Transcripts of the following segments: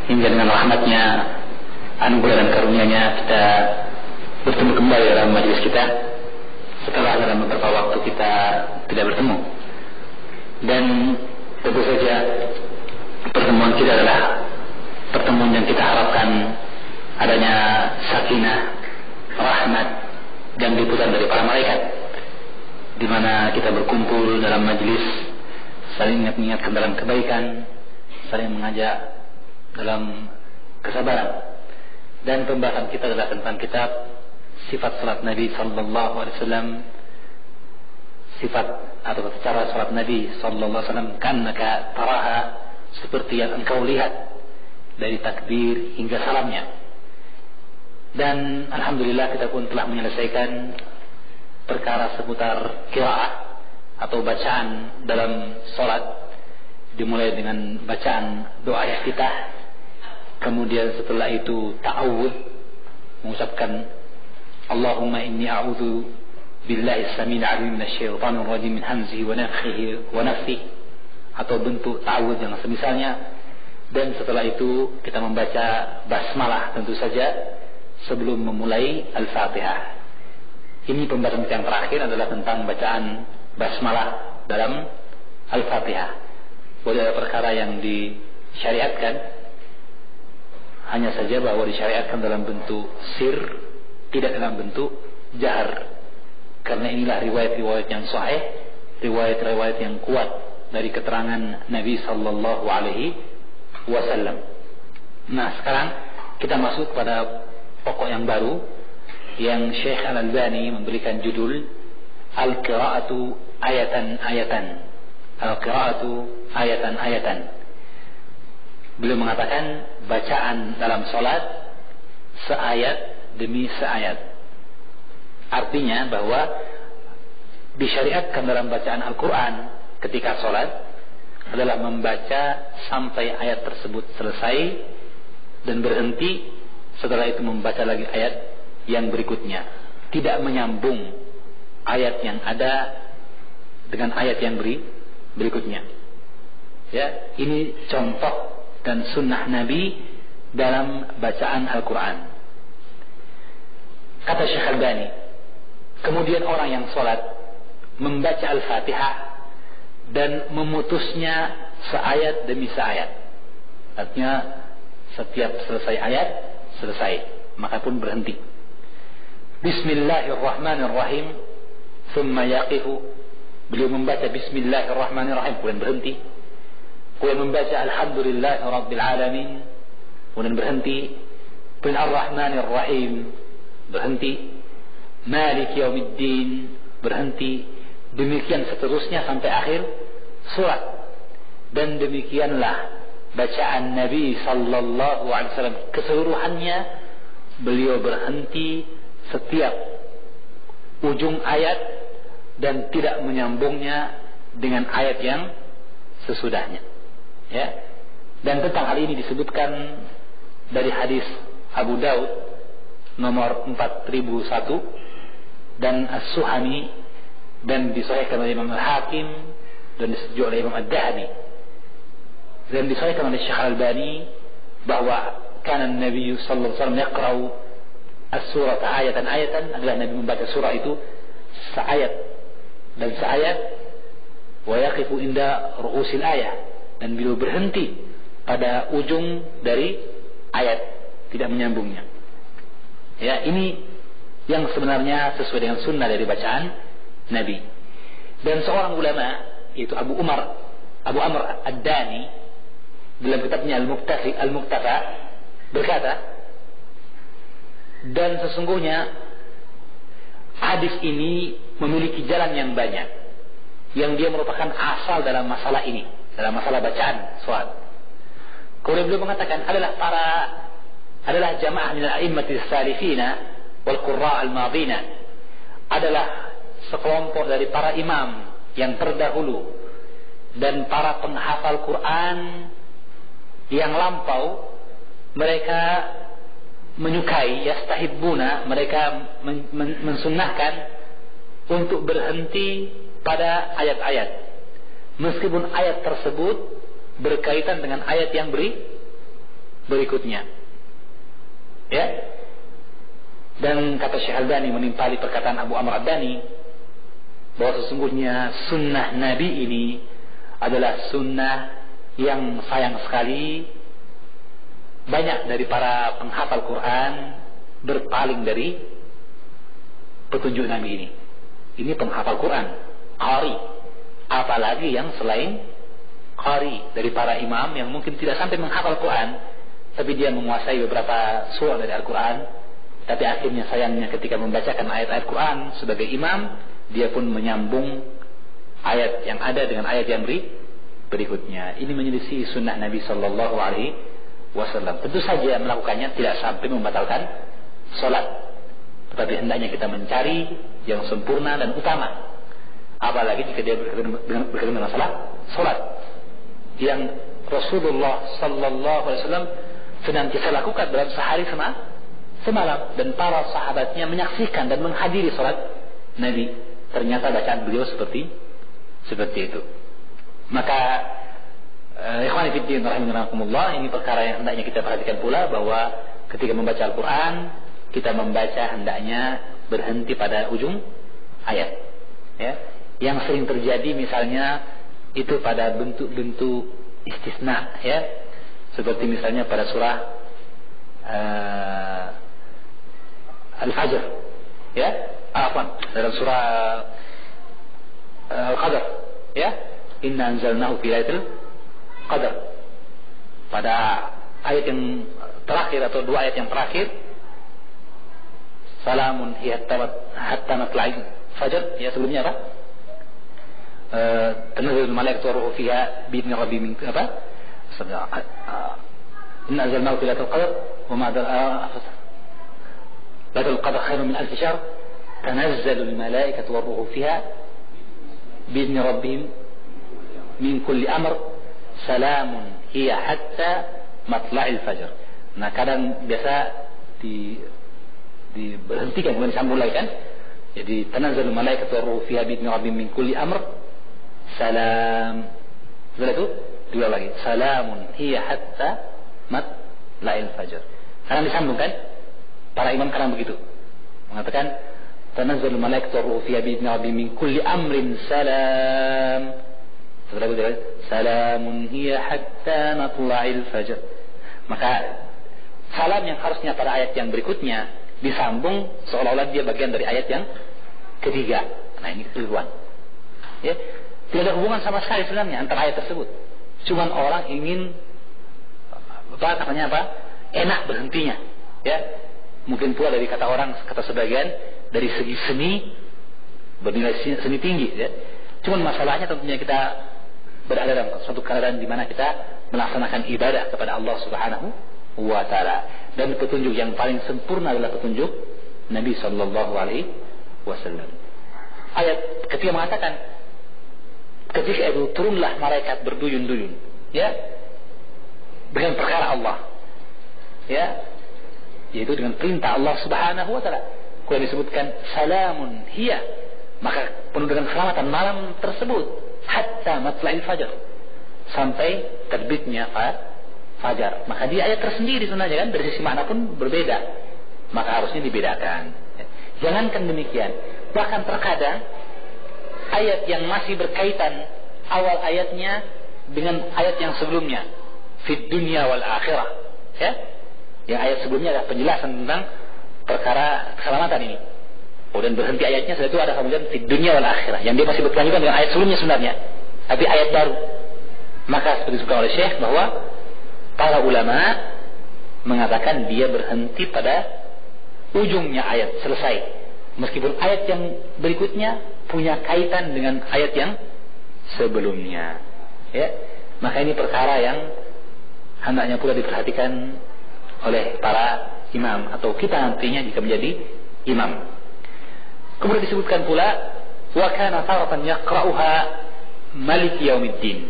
hingga dengan rahmatnya, anugerah dan karunia-Nya kita bertemu kembali dalam majelis kita setelah dalam beberapa waktu kita tidak bertemu. Dan tentu saja pertemuan kita adalah pertemuan yang kita harapkan adanya sakinah, rahmat dan liputan dari para malaikat, di mana kita berkumpul dalam majelis saling mengingatkan dalam kebaikan, saling mengajak dalam kesabaran. Dan pembahasan kita adalah tentang kitab sifat salat Nabi sallallahu alaihi wasallam, sifat atau cara salat Nabi sallallahu alaihi wasallam, kannaka taraha, seperti yang engkau lihat dari takbir hingga salamnya. Dan alhamdulillah kita pun telah menyelesaikan perkara seputar qiraah atau bacaan dalam salat, dimulai dengan bacaan doa iftitah, kemudian setelah itu ta'awudz, mengucapkan Allahumma inni a'udzu billahi as-sami'il 'alim minasyaitonir rajim min hamzihi wa nafthihi wa nafthihi, atau bentuk ta'awudz yang semisalnya. Dan setelah itu kita membaca basmalah tentu saja sebelum memulai Al-Fatihah. Ini pembahasan yang terakhir adalah tentang bacaan basmalah dalam Al-Fatihah. Boleh ada perkara yang disyariatkan, hanya saja bahwa disyariatkan dalam bentuk sir, tidak dalam bentuk jahar, karena inilah riwayat-riwayat yang sahih, riwayat-riwayat yang kuat dari keterangan Nabi sallallahu alaihi wasallam. Nah, sekarang kita masuk pada pokok yang baru yang Syekh Al-Albani memberikan judul Al-Qira'atu Ayatan-Ayatan. Al-Qira'atu Ayatan-Ayatan. Beliau mengatakan bacaan dalam salat seayat demi seayat. Artinya bahwa disyariatkan dalam bacaan Al-Quran ketika salat adalah membaca sampai ayat tersebut selesai dan berhenti, setelah itu membaca lagi ayat yang berikutnya, tidak menyambung ayat yang ada dengan ayat yang berikutnya. Ya, ini contoh dan sunnah Nabi dalam bacaan Al-Quran. Kata Syekh Al-Albani, kemudian orang yang sholat membaca Al-Fatihah dan memutusnya seayat demi seayat. Artinya setiap selesai ayat, selesai, maka pun berhenti. Bismillahirrahmanirrahim, thumma yaqifu. Beliau membaca Bismillahirrahmanirrahim, kemudian berhenti. Kemudian membaca Alhamdulillahirrabbilalamin, kemudian berhenti. Kemudian Ar-Rahmanirrahim, berhenti. Malik Yaumiddin, berhenti. Demikian seterusnya sampai akhir surat. Dan demikianlah bacaan Nabi sallallahu alaihi wasallam keseluruhannya. Beliau berhenti setiap ujung ayat dan tidak menyambungnya dengan ayat yang sesudahnya. Ya. Dan tentang hal ini disebutkan dari hadis Abu Daud nomor 4001 dan As-Suhami, dan disahihkan oleh Imam Al-Hakim dan disetujui oleh Imam Ad-Dahabi, dan disahihkan oleh Syekh Al-Albani bahwa kana Nabi sallallahu alaihi wasallam yaqra'u as-surah ayatan-ayatan, adalah Nabi membaca surah itu seayat dan seayat, wa yaqifu inda ru'usil ayat, dan beliau berhenti pada ujung dari ayat, tidak menyambungnya. Ya, ini yang sebenarnya sesuai dengan sunnah dari bacaan Nabi. Dan seorang ulama, yaitu Abu Amr Ad-Dani, dalam kitabnya Al-Muqtafa berkata, dan sesungguhnya hadis ini memiliki jalan yang banyak, yang dia merupakan asal dalam masalah ini, dalam masalah bacaan salat. Kemudian beliau mengatakan adalah jamaah min al-a'immatis salifina wal qurra al-madina, adalah sekelompok dari para imam yang terdahulu dan para penghafal Quran yang lampau. Mereka menyukai, yastahibbuna, mereka mensunnahkan untuk berhenti pada ayat-ayat, meskipun ayat tersebut berkaitan dengan ayat berikutnya. Ya. Dan kata Syekh Al-Albani menimpali perkataan Abu Amr Ad-Dani bahwa sesungguhnya sunnah Nabi ini adalah sunnah yang sayang sekali banyak dari para penghafal Quran berpaling dari petunjuk Nabi ini. Ini penghafal Quran, qari, apalagi yang selain qari dari para imam yang mungkin tidak sampai menghafal Quran, tapi dia menguasai beberapa surah dari Al-Quran, tapi akhirnya sayangnya ketika membacakan ayat-ayat Quran sebagai imam, dia pun menyambung ayat yang ada dengan ayat yang berikutnya. Ini menyelisih sunnah Nabi Sallallahu Alaihi Wasallam. Tentu saja melakukannya tidak sampai membatalkan solat, tetapi hendaknya kita mencari yang sempurna dan utama. Apalagi jika dia berkaitan dengan masalah solat yang Rasulullah Sallallahu Alaihi Wasallam senantiasa lakukan dalam sehari semalam, dan para sahabatnya menyaksikan dan menghadiri solat Nabi. Ternyata bacaan beliau seperti itu. Maka ikhwani fiddin rahimakumullah, ini perkara yang hendaknya kita perhatikan pula, bahwa ketika membaca Al-Quran, kita membaca hendaknya berhenti pada ujung ayat, ya. Yang sering terjadi misalnya itu pada bentuk-bentuk istisna, ya, seperti misalnya pada surah Al-Fajr, ya, dalam surah Al-Qadr, ya, inna anzalnahu fi lailatul qadar. Pada ayat yang terakhir atau dua ayat yang terakhir, salamun hiya hatta matla'il fajr, ya, sebelumnya apa? Tanazzalul malaikatu wa ruhu fiha bi idzni rabbihim min apa? Inna anzalnahu fi lailatul qadar wa ma lailatul qadar khairun min alf shahr tanazzalul malaikatu wa ruhu fiha bi idzni rabbihim min kulli amr salamun hiya hatta matla'il fajr. Nah, kadang biasa diberhentikan kemudian disambung lagi kan. Jadi tanazzalul malaikatu wa ruhu fiha bi idzni rabbihim min kulli amr salam. Setelah itu diulang lagi, salamun hiya hatta matla'il fajr. Kadang disambung kan. Para imam kadang begitu mengatakan tanazzalul malaikatu wa ruhu fiha bi idzni rabbihim min kulli amrin salam. Setelah itu salamun hiya hatta matla'il fajr. Maka salam yang harusnya pada ayat yang berikutnya disambung seolah-olah dia bagian dari ayat yang ketiga. Nah, ini kekeliruan, ya. Tidak ada hubungan sama sekali sebenarnya antara ayat tersebut. Cuman orang ingin enak berhentinya, ya. Mungkin pula dari kata orang, kata sebagian, dari segi seni bernilai seni tinggi, ya. Cuman masalahnya tentunya kita berada dalam suatu keadaan di mana kita melaksanakan ibadah kepada Allah Subhanahu wa Ta'ala, dan petunjuk yang paling sempurna adalah petunjuk Nabi Sallallahu Alaihi Wasallam. Ayat ketika mengatakan ketika itu turunlah malaikat berduyun-duyun, ya, dengan perkara Allah, ya, yaitu dengan perintah Allah Subhanahu wa Ta'ala. Kalau disebutkan salamun hiya, maka penuh dengan keselamatan malam tersebut hatta matla'il fajar, sampai terbitnya fajar. Maka di ayat tersendiri sebenarnya kan dari sisi makna pun berbeda, maka harusnya dibedakan. Jangankan demikian, bahkan terkadang ayat yang masih berkaitan awal ayatnya dengan ayat yang sebelumnya, fid dunya wal akhirah, ya, yang ayat sebelumnya adalah penjelasan tentang perkara keselamatan ini. Kemudian berhenti ayatnya, setelah itu ada kemudian di dunia wal akhirah, yang dia masih berkelanjutan dengan ayat sebelumnya sebenarnya, tapi ayat baru. Maka seperti disebutkan oleh Syekh bahwa para ulama mengatakan dia berhenti pada ujungnya ayat selesai, meskipun ayat yang berikutnya punya kaitan dengan ayat yang sebelumnya, ya. Maka ini perkara yang hendaknya pula diperhatikan oleh para imam atau kita nantinya jika menjadi imam. Kemudian disebutkan pula wa kana taratan yaqra'uha Malik Yaumiddin.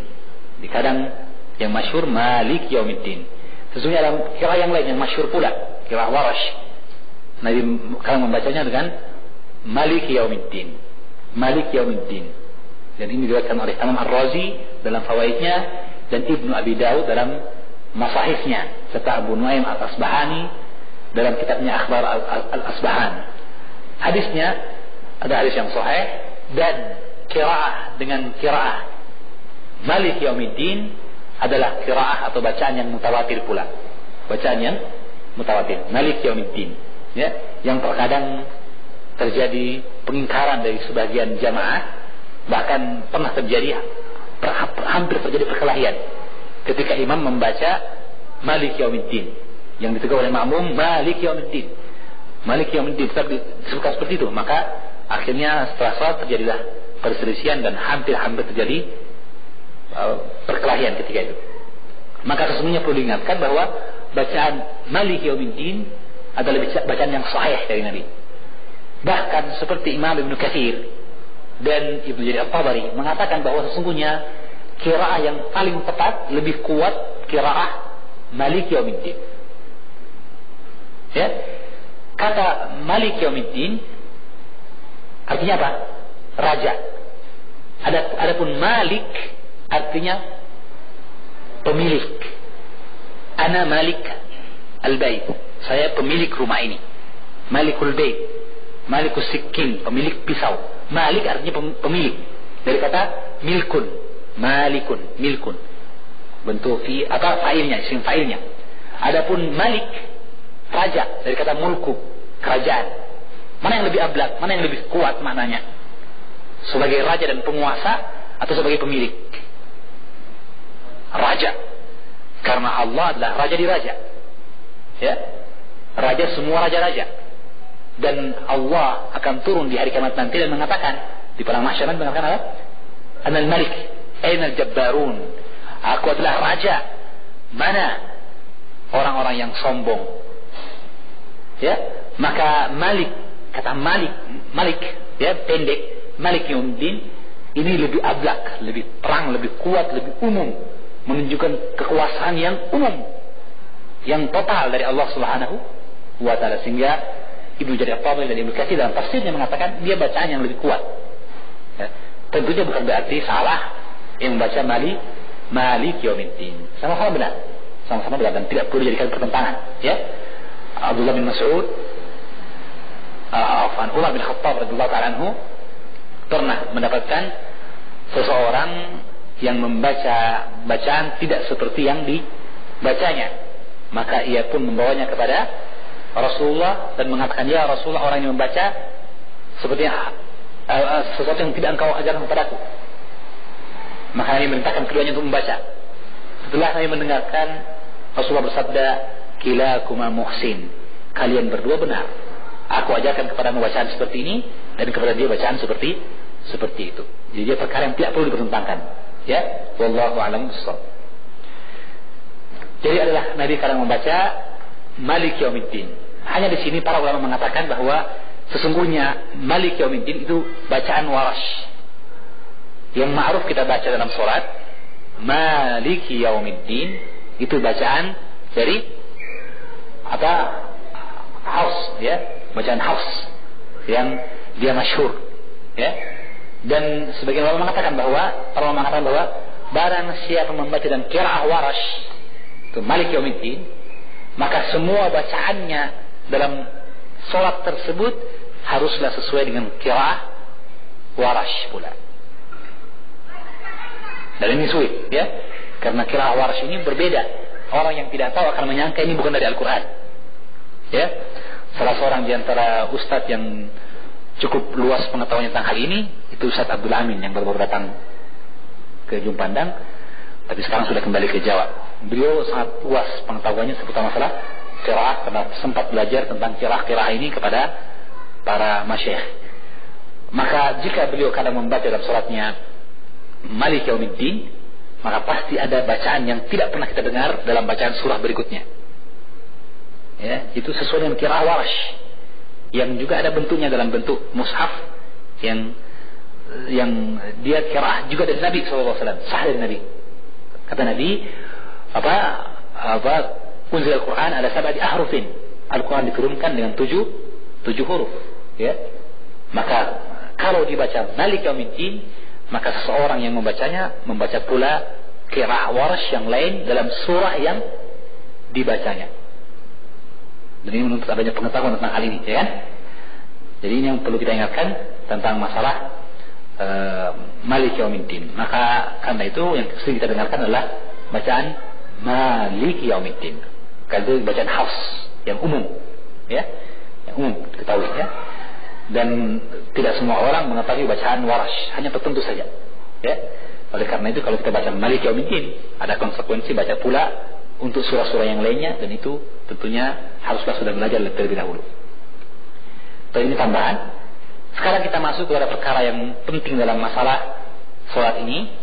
Di kadang yang masyhur Malik Yaumiddin. Sesungguhnya dalam qiraah yang lain yang masyhur pula, qiraah Warash, Nabi kadang membacanya dengan Malik Yaumiddin. Malik Yaumiddin. Dan ini diriwayatkan oleh Imam Ar-Razi dalam Fawaidnya dan Ibnu Abi Daud dalam masahifnya, serta Abu Nuaim al-Asbahani dalam kitabnya Akhbar al-Asbahani. Hadisnya ada hadis yang sahih, dan qiraah dengan qiraah Malik Yaumiddin adalah qiraah atau bacaan yang mutawatir pula. Bacaan yang mutawatir, Malik Yaumiddin, ya, yang terkadang terjadi pengingkaran dari sebagian jamaah, bahkan pernah terjadi, hampir terjadi perkelahian ketika imam membaca Malik Yaumiddin, yang ditegur oleh makmum Malik Yaumiddin, Malik Yaumiddin, disebutkan seperti itu. Maka akhirnya setelah salat terjadilah perselisihan dan hampir terjadi perkelahian ketika itu. Maka sesungguhnya perlu diingatkan bahwa bacaan Malik Yaumiddin adalah bacaan yang sahih dari Nabi. Bahkan seperti Imam Ibnu Katsir dan Ibnu Jarir At-Tabari mengatakan bahwa sesungguhnya qiraah yang paling tepat, lebih kuat qiraah Malik Yaumiddin. Ya, kata Malik Yaumiddin artinya apa? Raja. Adapun Malik artinya pemilik. Ana Malik al-Bait. Saya pemilik rumah ini. Malikul Bait. Malikus Sikin, pemilik pisau. Malik artinya pemilik. Dari kata milkun, malikun, milkun. Bentuk fa'ilnya, isim fa'ilnya. Adapun Malik, raja, dari kata mulku, kerajaan. Mana yang lebih ablak, mana yang lebih kuat maknanya? Sebagai raja dan penguasa atau sebagai pemilik? Raja. Karena Allah adalah raja di raja. Ya. Raja semua raja-raja. Dan Allah akan turun di hari kiamat nanti dan mengatakan di padang mahsyar mengatakan apa? Anal Malik, ainal Jabbarun. Aku adalah raja. Mana orang-orang yang sombong? Ya, maka Malik, kata Malik, ya, pendek, Malik Yaumiddin ini lebih ablak, lebih terang, lebih kuat, lebih umum, menunjukkan kekuasaan yang umum, yang total dari Allah Subhanahu wa taala, sehingga Ibnu Jarir At-Tabari dan Ibnu Katsir dalam tafsirnya mengatakan dia bacaan yang lebih kuat. Ya. Tentunya bukan berarti salah yang membaca Malik Yaumiddin. Sama-sama benar. Sama-sama benar dan tidak perlu dijadikan pertentangan. Ya. Abdullah bin Mas'ud, Umar bin Khattab radhiyallahu ta'ala anhu pernah mendapatkan seseorang yang membaca bacaan tidak seperti yang dibacanya. Maka ia pun membawanya kepada Rasulullah dan mengatakan, ya Rasulullah, orang yang membaca seperti sesuatu yang tidak engkau ajarkan kepadaku. Maka Nabi merintahkan keduanya untuk membaca. Setelah Nabi mendengarkan, Rasulullah bersabda, kilakuma muhsin, kalian berdua benar. Aku ajarkan kepada bacaan seperti ini dan kepada dia bacaan seperti itu. Jadi dia perkara yang tidak perlu dipertentangkan. Ya, wallahu a'lam bishawab. Jadi adalah Nabi kadang membaca Malik Yaumiddin. Hanya di sini para ulama mengatakan bahwa sesungguhnya Malik Yaumiddin itu bacaan Warash. Yang ma'ruf kita baca dalam sholat, Maliki Yaumiddin, itu bacaan dari Hafs, ya, bacaan Hafs yang dia masyhur, ya. Dan sebagian ulama mengatakan bahwa barang siapa membaca dan qiraah Warash itu Malik Yaumiddin, maka semua bacaannya dalam sholat tersebut haruslah sesuai dengan qiraah Warash pula. Dan ini sulit, ya, karena qiraah Warash ini berbeda. Orang yang tidak tahu akan menyangka ini bukan dari Al-Quran. Ya, salah seorang di antara ustadz yang cukup luas pengetahuannya tentang hal ini itu Ustadz Abdul Amin yang baru datang ke Ujung Pandang, tapi sekarang sudah kembali ke Jawa. Beliau sangat luas pengetahuannya seputar masalah qiraah, karena sempat belajar tentang qiraah ini kepada para masyayikh. Maka jika beliau kadang membaca dalam sholatnya Malik Yaumiddin, maka pasti ada bacaan yang tidak pernah kita dengar dalam bacaan surah berikutnya. Ya, itu sesuai dengan qiraah Warash, yang juga ada bentuknya dalam bentuk mushaf yang dia qiraah juga dari Nabi SAW, sah dari Nabi. Kata Nabi, unzil Al-Quran ada sab'ati ahrufin. Al-Quran diturunkan dengan tujuh huruf, ya. Maka kalau dibaca Malik Yaumiddin, maka seseorang yang membacanya membaca pula qiraah Warsh yang lain dalam surah yang dibacanya. Dan ini menuntut adanya pengetahuan tentang hal ini, ya kan? Jadi ini yang perlu kita ingatkan tentang masalah Malik Yaumiddin. Maka karena itu yang sering kita dengarkan adalah bacaan Malik Yaumiddin. Karena itu bacaan Hafs yang umum, ya, yang umum diketahui, ya. Dan tidak semua orang mengetahui bacaan Warsh, hanya tertentu saja, ya. Oleh karena itu kalau kita baca Malik Yaumiddin, ada konsekuensi baca pula untuk surah-surah yang lainnya, dan itu tentunya haruslah sudah belajar terlebih dahulu. So, ini tambahan. Sekarang kita masuk kepada perkara yang penting dalam masalah sholat ini,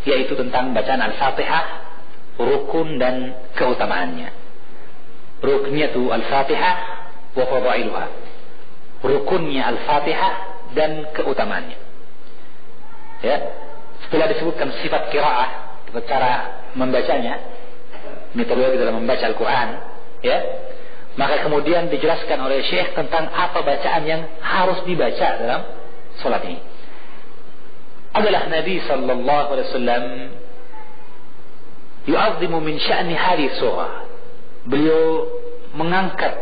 yaitu tentang bacaan Al-Fatihah, rukun dan keutamaannya. Rukniyatu Al-Fatihah wa fadailuha. Rukunnya Al-Fatihah dan keutamaannya. Ya, setelah disebutkan sifat qiraah, cara membacanya, metodologi dalam membaca Al-Quran, ya, maka kemudian dijelaskan oleh Syekh tentang apa bacaan yang harus dibaca dalam solat ini. Adalah Nabi sallallahu alaihi wasallam yu'azzimu min sya'ni hadhihi surah. Beliau mengangkat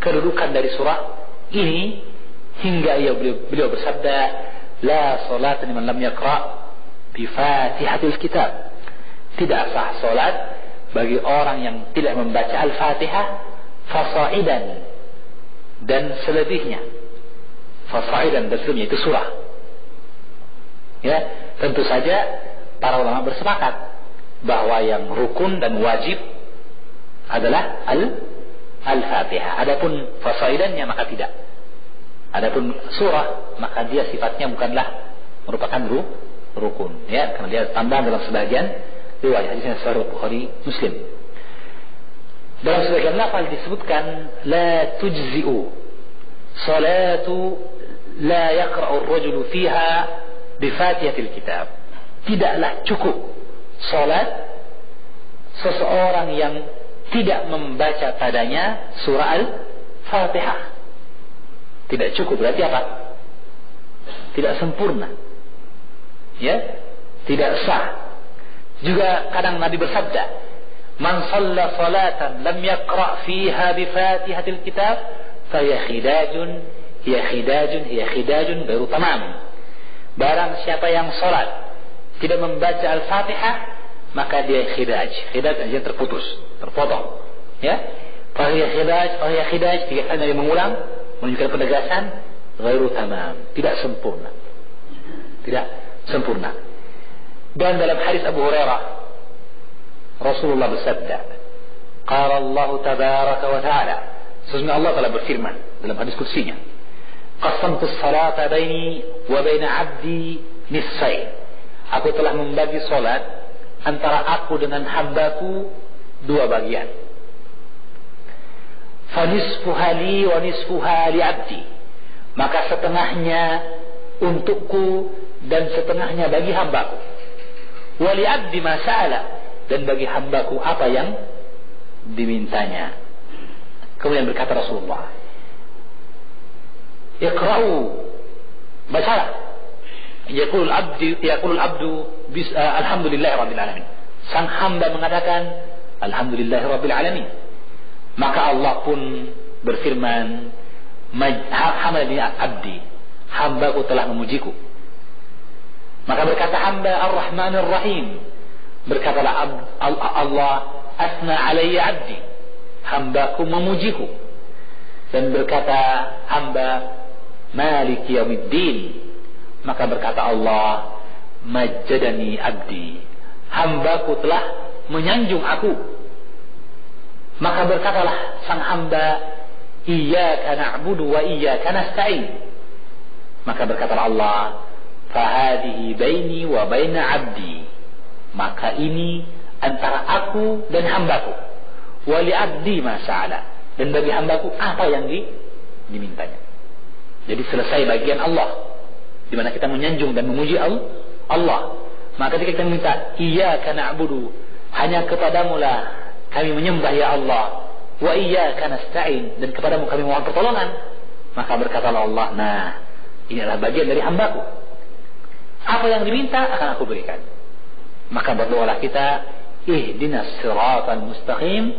kedudukan dari surah ini hingga beliau bersabda, la salata liman lam yaqra bi Fatihatil Kitab. Tidak sah salat bagi orang yang tidak membaca Al-Fatihah fasaidan dan selebihnya. Fasaidan dan selebihnya itu surah. Ya, tentu saja para ulama bersepakat bahwa yang rukun dan wajib adalah Al-Fatihah. Adapun fasaidannya maka tidak. Adapun surah maka dia sifatnya bukanlah merupakan rukun, ya, karena dia tambahan dalam sebagian riwayat hadisnya Sahih Bukhari Muslim. Dalam sebagian lafaz disebutkan la tujzi'u salatu la yaqra'u ar-rajulu fiha bi Fatihatil Kitab. Tidaklah cukup salat seseorang yang tidak membaca padanya surah Al-Fatihah. Tidak cukup, berarti apa? Tidak sempurna, ya, tidak sah. Juga kadang Nabi bersabda, man shalla salatan lam yaqra fiha bi Fatihatil Kitab fa hiya khidajun baru tamam. Barang siapa yang salat tidak membaca Al-Fatihah, maka dia khidaj artinya terputus, terpotong, ya. Fa hiya khidaj tiga kali dia mengulang menunjukkan penegasan ghairu tamam, tidak sempurna. Tidak sempurna. Dan dalam hadis Abu Hurairah Rasulullah bersabda, qala Allah tabaraka wa ta'ala, sesungguhnya Allah telah berfirman dalam hadis qudsinya, qasamtu as-salata baini wa baina 'abdi nisfain. Aku telah membagi salat antara aku dengan hambaku dua bagian. Fa nisfuha li wa nisfuha li 'abdi. Maka setengahnya untukku dan setengahnya bagi hambaku. Wa li 'abdi ma sa'ala, dan bagi hambaku apa yang dimintanya. Kemudian berkata Rasulullah, iqra'u, bacalah. Yaqulul abdu alhamdulillahi rabbil alamin. Sang hamba mengatakan alhamdulillahi rabbil alamin. Maka Allah pun berfirman, hamadani abdi, hambaku telah memujiku. Maka berkata hamba ar-Rahmanir Rahim, berkatalah Allah, asna alayya abdi, hambaku memujiku. Dan berkata hamba, Malik Yaumiddin, maka berkata Allah, majjadani abdi, hambaku telah menyanjung aku. Maka berkatalah sang hamba, iyyaka na'budu wa iyyaka nasta'in. Maka berkatalah Allah, fahadihi baini wa baina abdi, maka ini antara aku dan hambaku. Wa li abdi ma sa'ala, dan bagi hambaku apa yang dimintanya. Jadi selesai bagian Allah, di mana kita menyanjung dan memuji Allah. Maka ketika kita minta iyyaka na'budu, hanya kepadamu lah kami menyembah ya Allah, wa iyyaka nasta'in, dan kepadamu kami mohon pertolongan. Maka berkatalah Allah, nah, ini adalah bagian dari hambaku. Apa yang diminta akan aku berikan. Maka berdoalah kita, ihdinas siratal mustaqim,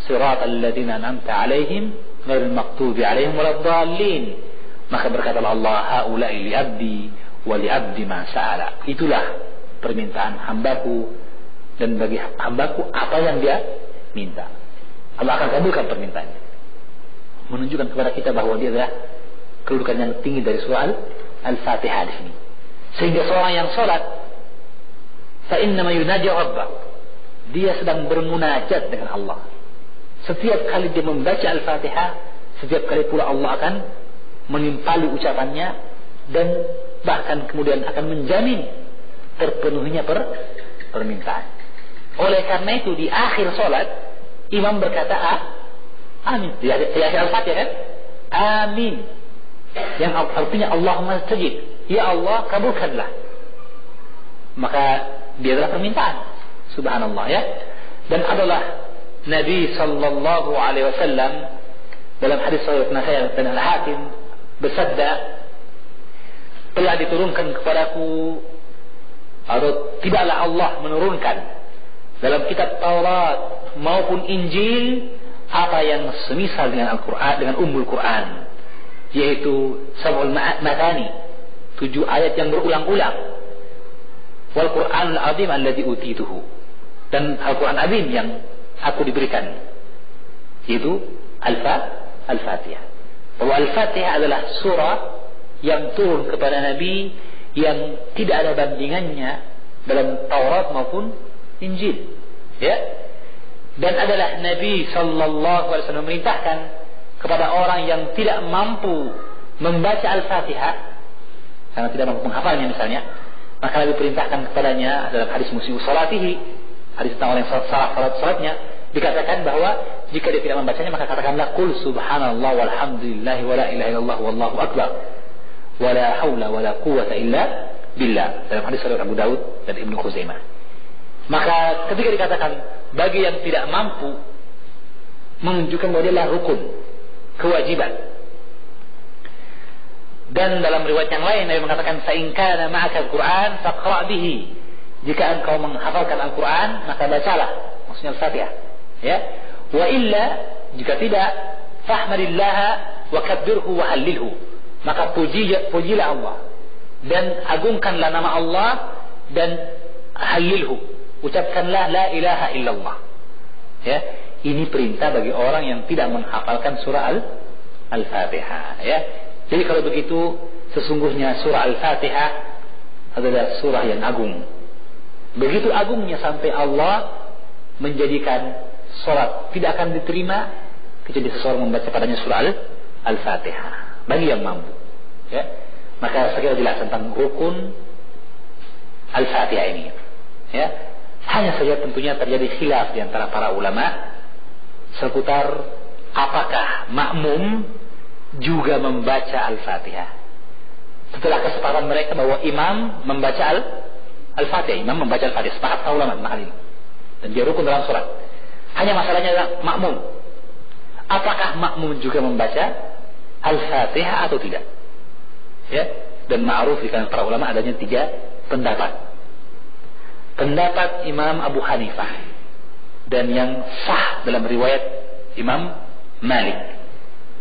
siratal ladzina an'amta 'alaihim, ghairil maghdubi 'alaihim waladdallin. Maka berkatalah Allah, haula'i li 'abdi wa li 'abdi ma sa'ala. Itulah permintaan hambaku, dan bagi hambaku apa yang dia minta. Allah akan kabulkan permintaannya. Menunjukkan kepada kita bahwa dia adalah kedudukan yang tinggi dari surah Al-Fatihah di sini. Sehingga seorang yang sholat, fa innama yunaji rabbahu, dia sedang bermunajat dengan Allah. Setiap kali dia membaca Al-Fatihah, setiap kali pula Allah akan menimpali ucapannya, dan bahkan kemudian akan menjamin terpenuhinya permintaan. Oleh karena itu di akhir sholat imam berkata amin. Di akhir Al-Fatihah kan, amin, yang artinya Allahumma stajib, ya Allah kabulkanlah. Maka dia adalah permintaan. Subhanallah ya. Dan adalah Nabi sallallahu alaihi wasallam dalam hadis sahih Nasai dan Al-Hakim bersabda, telah diturunkan kepadaku, atau tidaklah Allah menurunkan dalam kitab Taurat maupun Injil apa yang semisal dengan Al-Quran, dengan Ummul Quran, yaitu sab'ul matani, 7 ayat yang berulang-ulang, wal Quranul azim alladzi utituhu, dan Al-Quran azim yang aku diberikan, yaitu Al-Fatihah. Bahwa Al-Fatihah adalah surah yang turun kepada Nabi yang tidak ada bandingannya dalam Taurat maupun Injil, ya. Dan adalah Nabi sallallahu alaihi wasallam memerintahkan kepada orang yang tidak mampu membaca Al-Fatihah karena tidak mampu menghafalnya misalnya, maka Nabi perintahkan kepadanya dalam hadis musii'u salatihi, hadis tentang orang yang salah salatnya, dikatakan bahwa jika dia tidak membacanya maka katakanlah qul subhanallah walhamdulillah wala ilaha illallah wallahu akbar wala haula wala quwwata illa billah, dalam hadis riwayat Abu Daud dan Ibnu Khuzaimah. Maka ketika dikatakan bagi yang tidak mampu, menunjukkan bahwa dia adalah rukun, kewajiban. Dan dalam riwayat yang lain Nabi mengatakan, fa in kana ma'aka al-Qur'an faqra' bihi, jika engkau menghafalkan Al-Quran maka bacalah, maksudnya Al-Fatihah, ya. Wa illa, jika tidak, fahmadillah wa kabbirhu wa hallilhu, maka pujilah Allah dan agungkanlah nama Allah dan hallilhu, ucapkanlah la ilaha illallah, ya. Ini perintah bagi orang yang tidak menghafalkan surah Al-Fatihah, ya. Jadi kalau begitu sesungguhnya surah Al-Fatihah adalah surah yang agung. Begitu agungnya sampai Allah menjadikan salat tidak akan diterima kecuali seseorang membaca padanya surah Al-Fatihah bagi yang mampu, ya. Maka saya jelas tentang rukun Al-Fatihah ini, ya. Hanya saja tentunya terjadi khilaf di antara para ulama seputar apakah makmum juga membaca Al-Fatihah. Setelah kesepakatan mereka bahwa imam membaca Al-Fatihah, imam membaca Al-Fatihah, sepakat para ulama tentang hal ini, dan dia rukun dalam sholat. Hanya masalahnya adalah makmum, apakah makmum juga membaca Al-Fatihah atau tidak, ya. Dan ma'ruf di kalangan para ulama adanya 3 pendapat. Pendapat Imam Abu Hanifah dan yang sah dalam riwayat Imam Malik,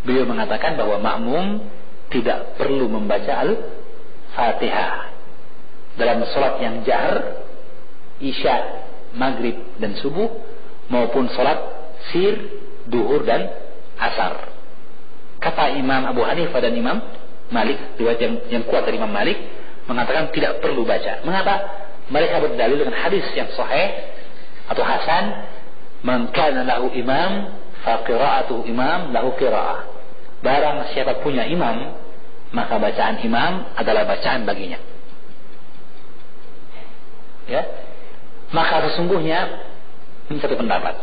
beliau mengatakan bahwa makmum tidak perlu membaca Al-Fatihah dalam sholat yang jahar, isya, maghrib dan subuh, maupun sholat sir, duhur dan asar. Kata Imam Abu Hanifah dan Imam Malik, riwayat yang kuat dari Imam Malik mengatakan tidak perlu baca. Mengapa? Mereka berdalil dengan hadis yang sahih atau hasan, man kana lahu imam fa qira'atuhu imam lahu qira'ah. Barang siapa punya imam, maka bacaan imam adalah bacaan baginya, ya. Maka sesungguhnya ini satu pendapat.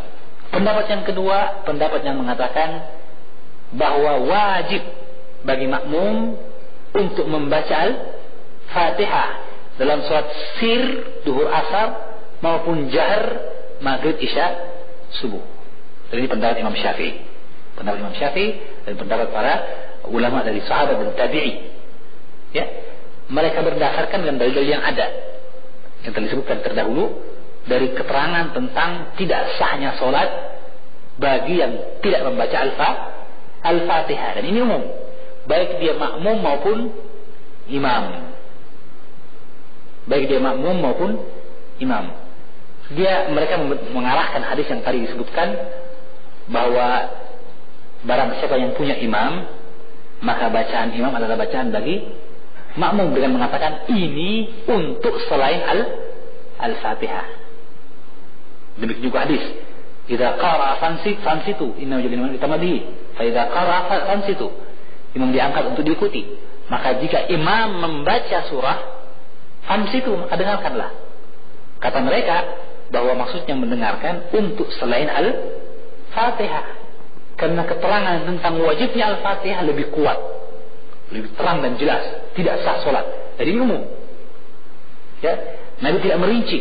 Pendapat yang kedua, pendapat yang mengatakan bahwa wajib bagi makmum untuk membaca Al-Fatihah dalam sholat sir, duhur, asar, maupun jahar, maghrib, isya, subuh. Jadi pendapat Imam Syafi'i, pendapat Imam Syafi'i dan pendapat para ulama dari sahabat dan tabi'i, ya. Mereka berdasarkan dengan dalil yang ada yang telah disebutkan terdahulu dari keterangan tentang tidak sahnya solat bagi yang tidak membaca Al-Fatihah. Dan ini umum, baik dia makmum maupun imam. Baik dia makmum maupun imam. Mereka mengarahkan hadis yang tadi disebutkan, bahwa barang siapa yang punya imam, maka bacaan imam adalah bacaan bagi makmum, dengan mengatakan ini untuk selain Al-Fatihah. Demikian juga hadis, idza qara'a fansitu innahu yajlimu bitamadihi fa idza qara'a fansitu, imam diangkat untuk diikuti, maka jika imam membaca surah fansitu, maka dengarkanlah. Kata mereka bahwa maksudnya mendengarkan untuk selain Al-Fatihah, karena keterangan tentang wajibnya Al-Fatihah lebih kuat, lebih terang dan jelas, tidak sah solat. Jadi ini umum, ya. Nabi tidak merinci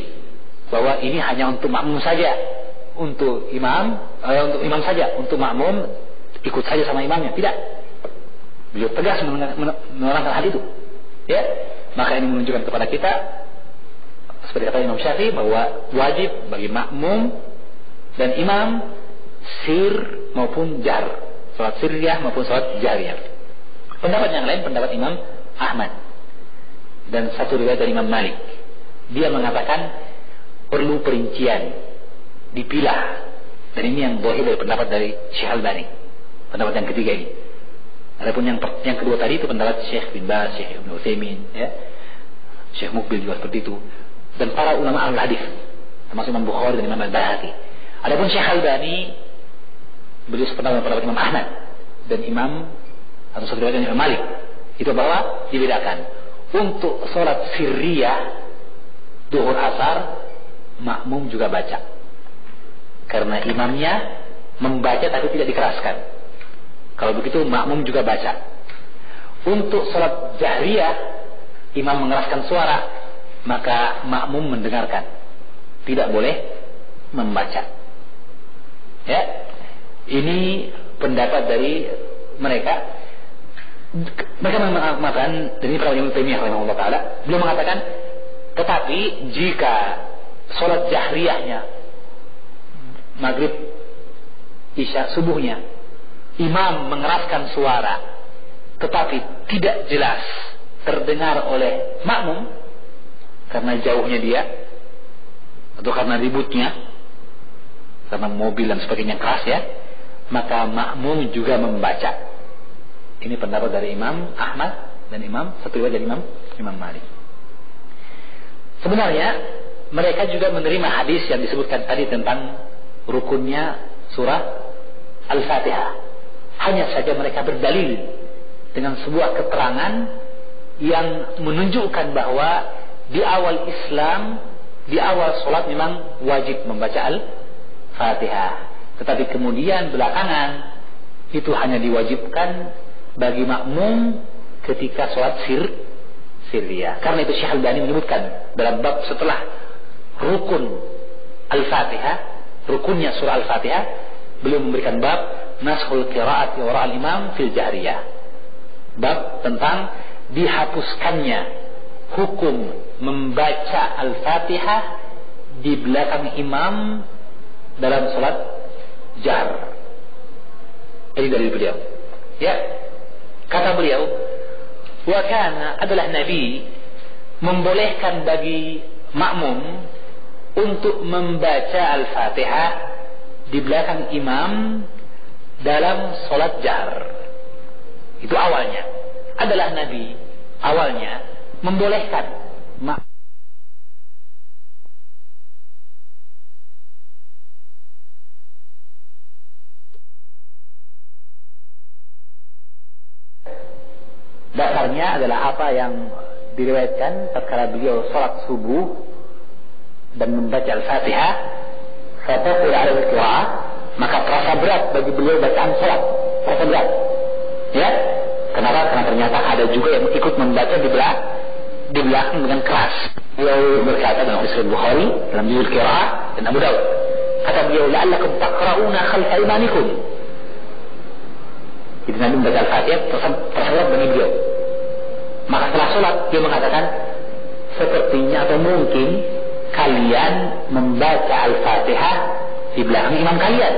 bahwa ini hanya untuk makmum saja, untuk imam saja, untuk makmum ikut saja sama imamnya. Tidak. Beliau tegas menerangkan hal itu, ya. Maka ini menunjukkan kepada kita, seperti kata Imam Syafi'i, bahwa wajib bagi makmum dan imam sir maupun jar, salat sirriyah maupun salat jariyah. Pendapat yang lain, pendapat Imam Ahmad dan satu riwayat dari Imam Malik, dia mengatakan perlu perincian, dipilah. Dan ini yang boleh dari pendapat dari Syekh Albani, pendapat yang ketiga ini. Adapun yang kedua tadi itu pendapat Syekh bin Baz, Syekh Ibnu Utsaimin, ya, Syekh Mukbil juga seperti itu, dan para ulama al-hadis termasuk Imam Bukhari dan Imam Al-Baihaqi. Adapun Syekh Albani, beliau sependapat pendapat Imam Ahmad dan Imam atau satu riwayat Imam Malik, itu bahwa dibedakan untuk sholat sirriyah duhur asar, makmum juga baca, karena imamnya membaca tapi tidak dikeraskan. Kalau begitu makmum juga baca. Untuk sholat jahriyah, imam mengeraskan suara, maka makmum mendengarkan, tidak boleh membaca. Ya, ini pendapat dari mereka. Mereka mengatakan, dan ini Ibnu Taimiyah rahimahullah taala, beliau mengatakan, tetapi jika sholat jahriyahnya maghrib, isya, subuhnya, imam mengeraskan suara tetapi tidak jelas terdengar oleh makmum karena jauhnya dia atau karena ributnya, karena mobil dan sebagainya keras, ya, maka makmum juga membaca. Ini pendapat dari Imam Ahmad dan satu riwayat dari Imam Malik. Sebenarnya mereka juga menerima hadis yang disebutkan tadi tentang rukunnya surah Al-Fatihah. Hanya saja mereka berdalil dengan sebuah keterangan yang menunjukkan bahwa di awal Islam, di awal sholat memang wajib membaca Al-Fatihah, tetapi kemudian belakangan itu hanya diwajibkan bagi makmum ketika sholat sirriyah. Karena itu Syekh Albani menyebutkan dalam bab setelah rukun Al-Fatihah, rukunnya surah Al-Fatihah, beliau memberikan bab naskhul qiraat wara al-imam fil jahriyah, bab tentang dihapuskannya hukum membaca Al-Fatihah di belakang imam dalam sholat jahr. Ini dari beliau, ya. Kata beliau, wa kana adalah Nabi membolehkan bagi makmum untuk membaca Al-Fatihah di belakang imam dalam sholat jahr. Itu awalnya. Adalah Nabi awalnya membolehkan dasarnya adalah apa yang diriwayatkan tatkala beliau sholat subuh dan membaca Al-Fatihah, fataqul ala al-qira'ah, maka terasa berat bagi beliau bacaan sholat, terasa berat, ya. Kenapa? Karena ternyata ada juga yang ikut membaca di belakang dengan keras. Beliau berkata dalam Sahih Bukhari dalam juzul qira'ah dan Abu Dawud, kata beliau, la'allakum taqra'una khalfa imanikum. Jadi Nabi membaca Al-Fatihah terasa berat bagi beliau. Maka setelah sholat dia mengatakan, sepertinya atau mungkin kalian membaca Al-Fatihah di belakang imam kalian,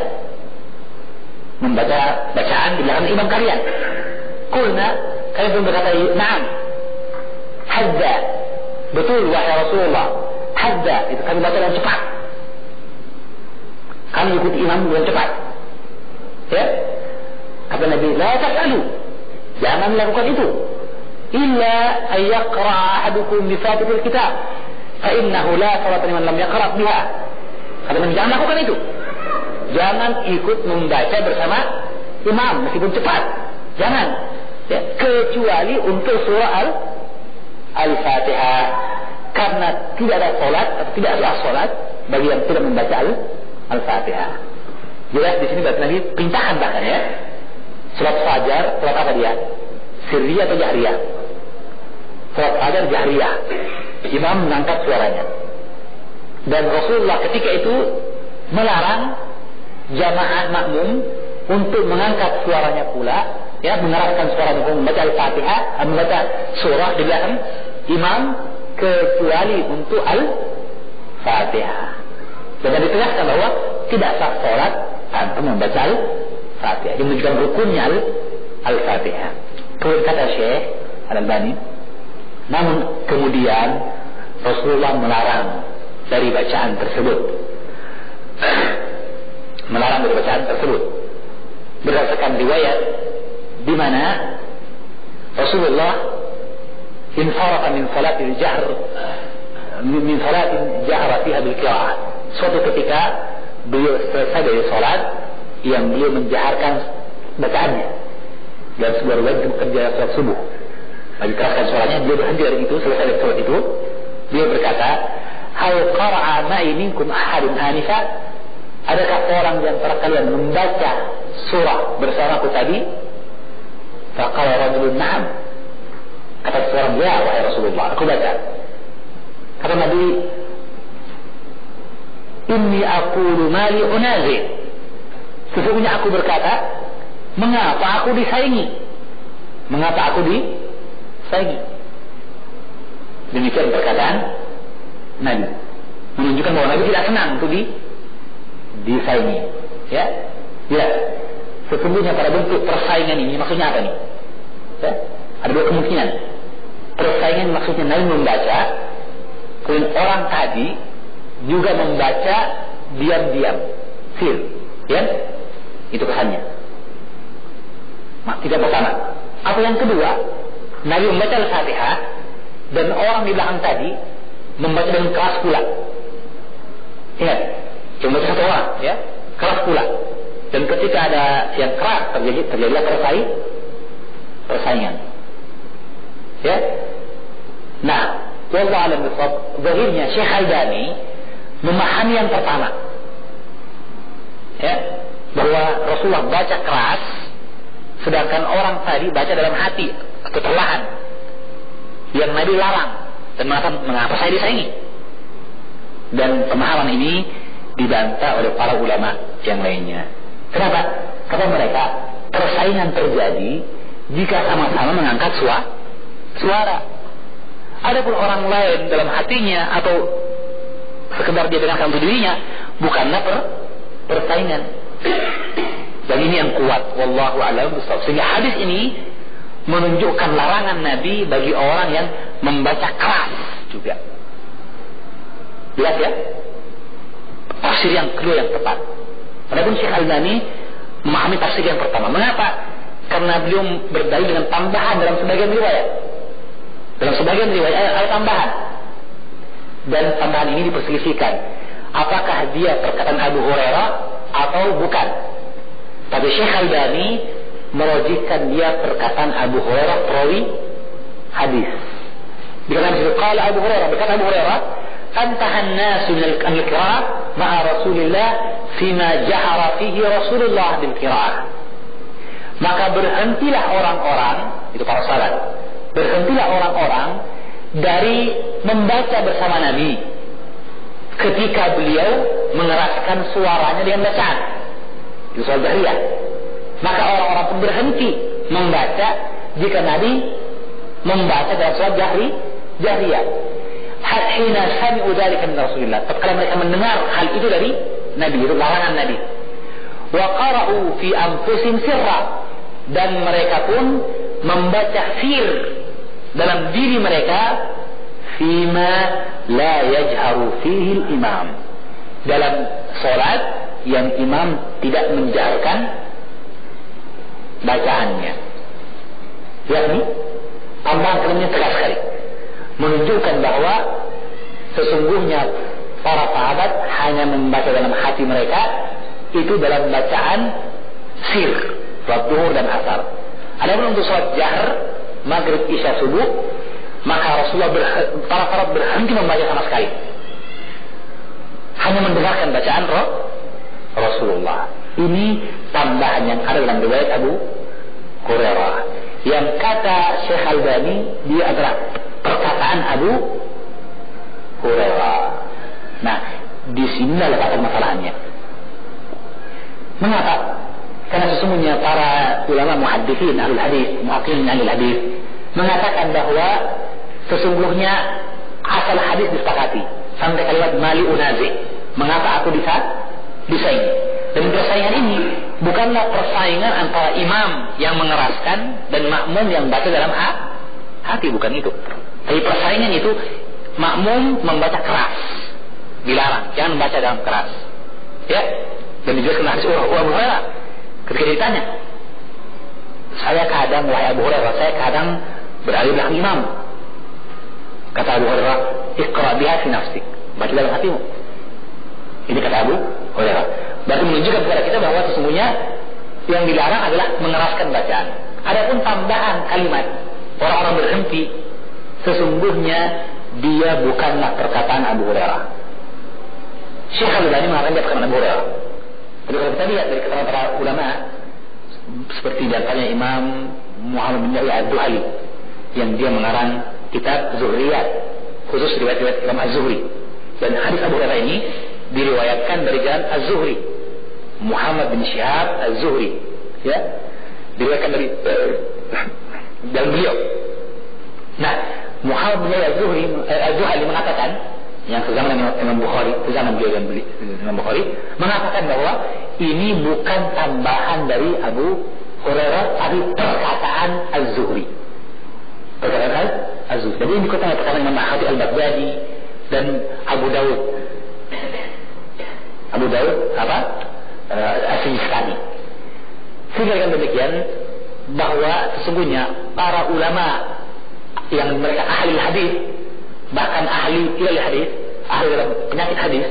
membaca bacaan di belakang imam kalian. Qulna, kami pun berkata, na'am, hadza, betul wahai Rasulullah, hadza, itu kami baca dengan cepat, kami ikuti imam dengan cepat. Ya, kata Nabi, la taf'alu, jangan melakukan itu, illa ayyaqra ahadukum bi Fatihil kitab, fa innahu la salata liman lam yaqra biha. Kata Nabi, jangan lakukan itu, jangan ikut membaca bersama imam meskipun cepat, jangan, ya, kecuali untuk surah Al-Fatihah, karena tidak ada solat atau tidak ada solat bagi yang tidak membaca Al-Fatihah. Jelas di sini berarti Nabi perintahkan bahkan, ya, salat fajar, salat apa dia? Sirriyah atau jahriyah? Salat fajar jahriyah, imam mengangkat suaranya. Dan Rasulullah ketika itu melarang jamaah makmum untuk mengangkat suaranya pula, ya, mengeraskan suaranya untuk membaca Al-Fatihah, membaca surah di belakang imam, kecuali untuk Al-Fatihah. Dan ditegaskan bahwa tidak sah salat tanpa membaca Al-Fatihah. Ini menunjukkan rukunnya Al-Fatihah. Kemudian kata Syekh Al-Albani, namun kemudian Rasulullah melarang dari bacaan tersebut, melarang dari bacaan tersebut berdasarkan riwayat di mana Rasulullah insarafa min salatil jahr, min salatin jahra fiha bil qira'ah. Suatu ketika beliau selesai dari salat yang beliau menjaharkan bacaannya, dan sebuah riwayat kerja salat subuh lagi keraskan suaranya, beliau berhenti dari itu, selesai dari salat itu beliau berkata, hal qara'a ma'i minkum ahadun hanifa, adakah orang di antara kalian membaca surah bersamaku tadi? Faqala rajulun na'am, kata seorang, ya wahai Rasulullah, aku baca. Kata Nabi, inni aqulu mali unazir, sesungguhnya aku berkata, mengapa aku disaingi, mengapa aku disaingi. Demikian perkataan Nabi, menunjukkan bahwa Nabi tidak senang untuk disaingi, ya. Ya, sesungguhnya pada bentuk persaingan ini maksudnya apa nih? Ya, ada dua kemungkinan. Persaingan maksudnya Nabi membaca, kemudian orang tadi juga membaca diam-diam, sir, ya, itu kesannya. Tidak bersama. Apa yang kedua, Nabi membaca Al-Fatihah dan orang di belakang tadi membaca dengan keras pula. Ingat, cuma satu orang, ya, keras pula. Dan ketika ada yang keras terjadilah persaingan. Ya. Nah, wallahu a'lam bishawab, zahirnya Syekh Al-Albani memahami yang pertama, ya, bahwa Rasulullah baca keras, sedangkan orang tadi baca dalam hati atau perlahan, yang Nabi larang dan mengatakan, mengapa saya disaingi? Dan pemahaman ini dibantah oleh para ulama yang lainnya. Kenapa? Kata mereka, persaingan terjadi jika sama-sama mengangkat suara. Adapun orang lain dalam hatinya atau sekedar dia dengarkan untuk dirinya, bukanlah persaingan. Dan ini yang kuat, wallahu a'lam bishawab. Sehingga hadis ini menunjukkan larangan Nabi bagi orang yang membaca keras juga. Jelas, ya? Tafsir yang kedua yang tepat. Adapun Syekh Al-Albani memahami tafsir yang pertama. Mengapa? Karena beliau berdalil dengan tambahan dalam sebagian riwayat. Dalam sebagian riwayat ada tambahan. Dan tambahan ini diperselisihkan. Apakah dia perkataan Abu Hurairah atau bukan? Tapi Syekh Al-Albani merojihkan dia perkataan Abu Hurairah perawi hadis. Dikatakan disitu, qala Abu Hurairah, berkata Abu Hurairah, antahan nasu min al-qira'ah ma'a Rasulillah fima jahara fihi Rasulullah bil qira'ah. Maka berhentilah orang-orang, itu para sahabat, berhentilah orang-orang dari membaca bersama Nabi ketika beliau mengeraskan suaranya dengan bacaan, itu soal jahriyah. Maka orang-orang pun berhenti membaca jika Nabi membaca dalam surat jahriyah. hina sami'u dzalika min Rasulillah. Tatkala mereka mendengar hal itu dari Nabi, itu larangan Nabi. Wa qara'u fi anfusihim sirra, dan mereka pun membaca sir dalam diri mereka, fima la yajharu fihi al-imam, dalam salat yang imam tidak menjaharkan bacaannya. Yakni tambahan kalimatnya tegas sekali, menunjukkan bahwa sesungguhnya para sahabat hanya membaca dalam hati mereka itu dalam bacaan sir, salat zuhur dan asar. Adapun untuk salat jahr, maghrib, isya, subuh, maka Rasulullah para sahabat berhenti membaca sama sekali, hanya mendengarkan bacaan Rasulullah. Ini tambahan yang ada dalam riwayat Abu Hurairah, yang kata Syekh Albani dia adalah perkataan Abu Hurairah. Nah, di sinilah letakkan masalahnya. Mengapa? Karena sesungguhnya para ulama muhadditsin ahlul hadis, muhaqqiqin ahlul hadis mengatakan bahwa sesungguhnya asal hadis disepakati sampai kalimat mali unazi, mengapa aku disaing. Dan persaingan ini bukanlah persaingan antara imam yang mengeraskan dan makmum yang baca dalam hati, bukan itu. Tapi persaingan itu makmum membaca keras, dilarang, jangan membaca dalam keras. Ya, dan dijelaskan hadis Abu Hurairah ketika ditanya, saya kadang, wahai Abu Hurairah, saya kadang berada di belakang imam. Kata Abu Hurairah, iqra biha fi nafsik, baca dalam hatimu. Ini kata Abu Hurairah. Berarti menunjukkan kepada kita bahwa sesungguhnya yang dilarang adalah mengeraskan bacaan. Adapun tambahan kalimat, orang-orang berhenti, sesungguhnya dia bukanlah perkataan Abu Hurairah. Syekh Al-Albani mengatakan dia perkataan Abu Hurairah. Tapi kalau kita lihat dari keterangan para ulama, seperti diantaranya Imam Muhammad bin Yahya Ad-Duhali, yang dia mengarang kitab Zuhriyat, khusus riwayat-riwayat Imam Az-Zuhri. Dan hadis Abu Hurairah ini diriwayatkan dari jalan Az-Zuhri, Muhammad bin Syihab Az-Zuhri, ya, diriwayatkan dari dalam beliau. Nah, Muhammad bin Az-Zuhri Az-Zuhali mengatakan, yang sezaman dengan Imam Bukhari, sezaman beliau dan Imam Bukhari, mengatakan bahwa ini bukan tambahan dari Abu Hurairah, tapi perkataan Az-Zuhri. Perkataan Az-Zuhri. Jadi ini dikutip perkataan Imam Khatib Al-Baghdadi dan Abu Dawud apa? As-Sijistani. Sehingga dengan demikian bahwa sesungguhnya para ulama yang mereka ahli hadis, bahkan ahli ilal hadis, ahli dalam penyakit hadis,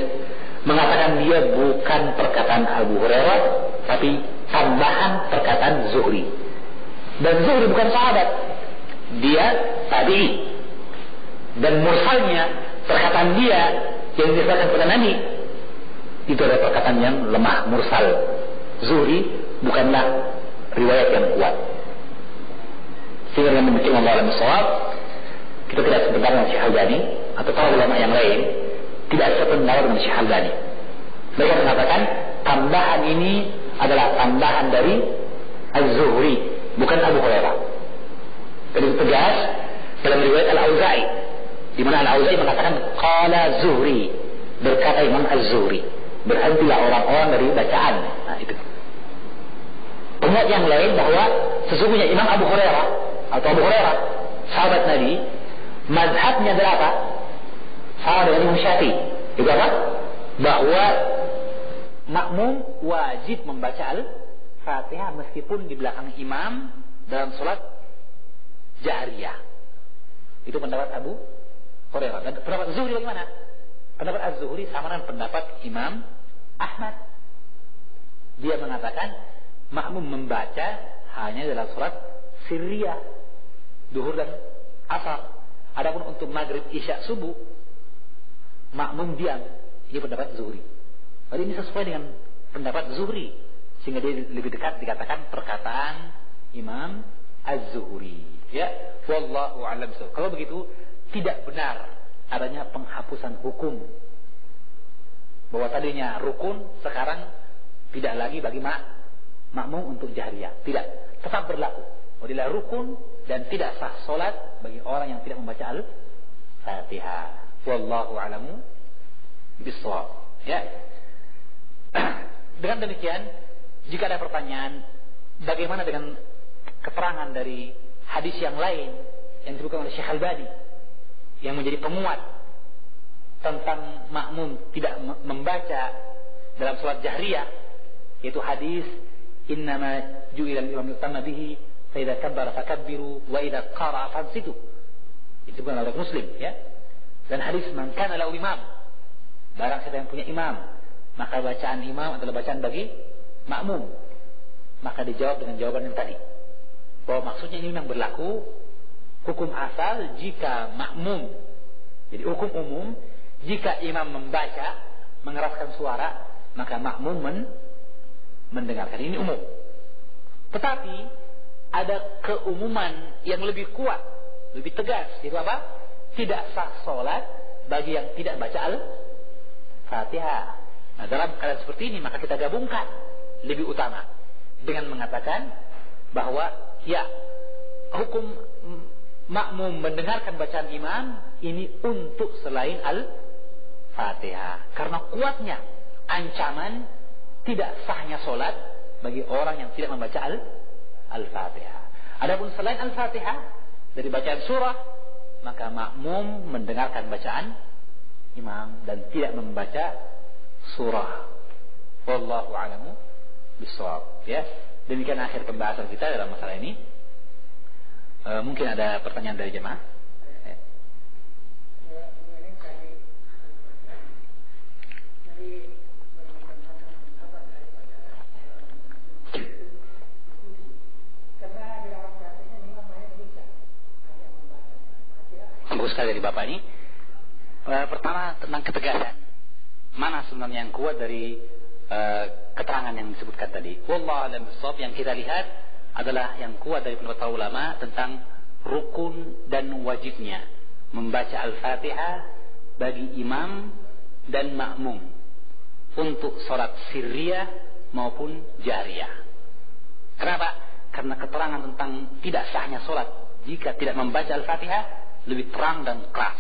mengatakan dia bukan perkataan Abu Hurairah, tapi tambahan perkataan Zuhri. Dan Zuhri bukan sahabat, dia tabi'i. Dan mursalnya, perkataan dia yang disebutkan kepada Nabi, itu adalah perkataan yang lemah, mursal. Zuhri bukanlah riwayat yang kuat. Sehingga dengan demikian Allah alam shawab, kita tidak sependapat dengan Syekh Albani atau para ulama yang lain tidak sependapat dengan Syekh Albani. Mereka mengatakan tambahan ini adalah tambahan dari Az-Zuhri, bukan Abu Hurairah. Jadi tegas dalam riwayat Al-Auza'i, di mana Al-Auza'i mengatakan qala Zuhri, berkata Imam Az-Zuhri, berhentilah orang-orang dari bacaan. Nah, itu. Penguat yang lain bahwa sesungguhnya Imam Abu Hurairah atau Abu Hurairah, sahabat Nabi, mazhabnya adalah apa? Sama dengan Imam Syafi'i. Itu apa? Bahwa makmum wajib membaca Al-Fatihah meskipun di belakang imam dalam sholat jahriyah. Itu pendapat Abu Hurairah. Dan pendapat Zuhri bagaimana? Pendapat Az-Zuhri sama dengan pendapat Imam Ahmad. Dia mengatakan makmum membaca hanya dalam sholat sirriyah, duhur dan asar. Adapun untuk maghrib, isya, subuh, makmum diam. Ini pendapat Zuhri. Jadi ini sesuai dengan pendapat Zuhri, sehingga dia lebih dekat dikatakan perkataan Imam Az-Zuhri. Ya, wallahu a'lam. Kalau begitu tidak benar adanya penghapusan hukum, bahwa tadinya rukun sekarang tidak lagi bagi makmum untuk jahriyah. Tidak, tetap berlaku. Adalah rukun dan tidak sah solat bagi orang yang tidak membaca Al-Fatihah. Wallahu a'lamu bishawab. Ya. Dengan demikian, jika ada pertanyaan, bagaimana dengan keterangan dari hadis yang lain yang disebutkan oleh Syekh Albani yang menjadi penguat tentang makmum tidak membaca dalam salat jahriyah, yaitu hadis innama ju'ila al-imam yutamma bihi fa idza kabbara fakabbiru wa idza qara'a fansitu, disebutkan oleh Muslim, ya. Dan hadis man kana lahu imam, barang siapa yang punya imam, maka bacaan imam adalah bacaan bagi makmum. Maka dijawab dengan jawaban yang tadi, bahwa maksudnya ini memang berlaku hukum asal jika makmum. Jadi hukum umum, jika imam membaca mengeraskan suara, maka makmum mendengarkan. Ini umum. Tetapi ada keumuman yang lebih kuat, lebih tegas, yaitu apa? Tidak sah solat bagi yang tidak baca Al-Fatihah. Nah, dalam keadaan seperti ini maka kita gabungkan lebih utama dengan mengatakan bahwa ya, hukum makmum mendengarkan bacaan imam ini untuk selain Al-Fatihah, karena kuatnya ancaman tidak sahnya solat bagi orang yang tidak membaca Al-Fatihah. Adapun selain Al-Fatihah dari bacaan surah, maka makmum mendengarkan bacaan imam dan tidak membaca surah. Wallahu a'lamu bishawab. Ya, demikian akhir pembahasan kita dalam masalah ini. Mungkin ada pertanyaan dari jemaah. Bagus sekali dari Bapak ini. Pertama tentang ketegasan. Mana sebenarnya yang kuat dari keterangan yang disebutkan tadi? Wallahu a'lam bishawab. Yang kita lihat adalah yang kuat dari pendapat para ulama tentang rukun dan wajibnya membaca Al-Fatihah bagi imam dan makmum untuk sholat sirriyah maupun jahriyah. Kenapa? Karena keterangan tentang tidak sahnya sholat jika tidak membaca Al-Fatihah lebih terang dan keras,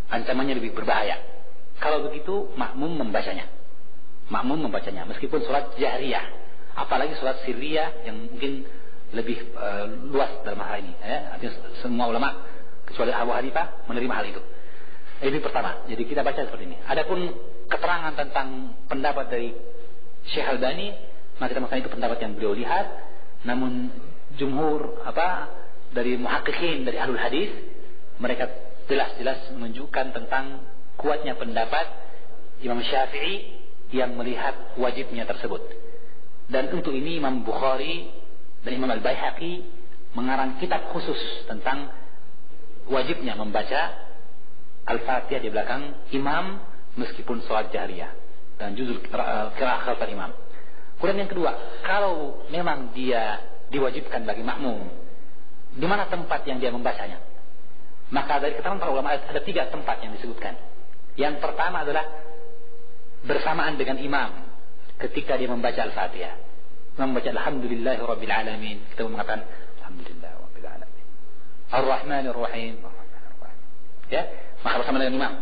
ancamannya lebih berbahaya. Kalau begitu makmum membacanya, meskipun sholat jahriyah, apalagi sholat sirriyah yang mungkin lebih luas dalam hal ini, ya. Artinya semua ulama kecuali Abu Hanifah menerima hal itu. Ini pertama. Jadi kita baca seperti ini. Adapun keterangan tentang pendapat dari Syekh Albani, maka kita makan itu pendapat yang beliau lihat. Namun jumhur dari muhaqqiqin, dari ahlul hadis, mereka jelas-jelas menunjukkan tentang kuatnya pendapat Imam Syafi'i yang melihat wajibnya tersebut. Dan untuk ini Imam Bukhari dan Imam Al-Baihaqi mengarang kitab khusus tentang wajibnya membaca Al-Fatihah di belakang imam meskipun sholat jahriyah dan juzul qiraah khalfal imam. Kemudian yang kedua, kalau memang dia diwajibkan bagi makmum, di mana tempat yang dia membacanya? Maka dari keterangan para ulama ada 3 tempat yang disebutkan. Yang pertama adalah bersamaan dengan imam ketika dia membaca Al-Fatihah. Membaca Alhamdulillahirabbil alamin, kita mengatakan Alhamdulillahirabbil alamin, Ar-Rahmanir Rahim, ya, maka bersama dengan imam.